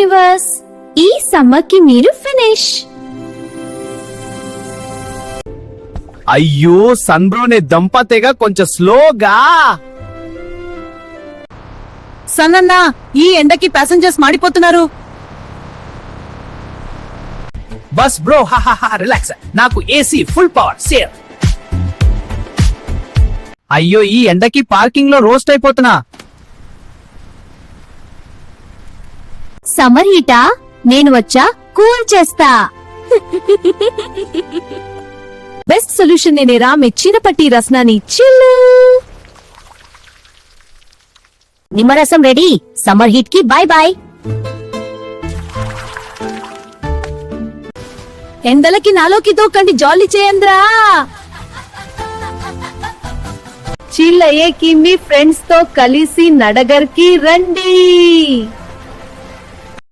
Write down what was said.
Universe. ఈ summer కి మీరు ఫినిష్. అయ్యో సన్బ్రోనే దంపతేగా కొంచెం స్లోగా. సన్నన్నా, ఈ ఎండకి ప్యాసింజర్స్ మాడిపోతున్నారు. బస్ బ్రో రిలాక్స్, నాకు ఏసీ ఫుల్ పవర్ సేవ్. అయ్యో ఈ ఎండకి పార్కింగ్ లో రోస్ట్ అయిపోతున్నా. సమ్మర్ హీటా, నేను వచ్చా కూల్ చేస్తా. బెస్ట్ సొల్యూషన్ నేనేరా మెచ్చిన పట్టి రసనాన్ని చిల్లు. నిమ్మరసం రెడీ. సమ్మర్ హీట్ కి బై బై. ఎండలకి నాలోకి దూకండి, జాలీ చేయంద్రా. చిల్ అయ్యేకి మీ ఫ్రెండ్స్ తో కలిసి నడగర్కి రండి.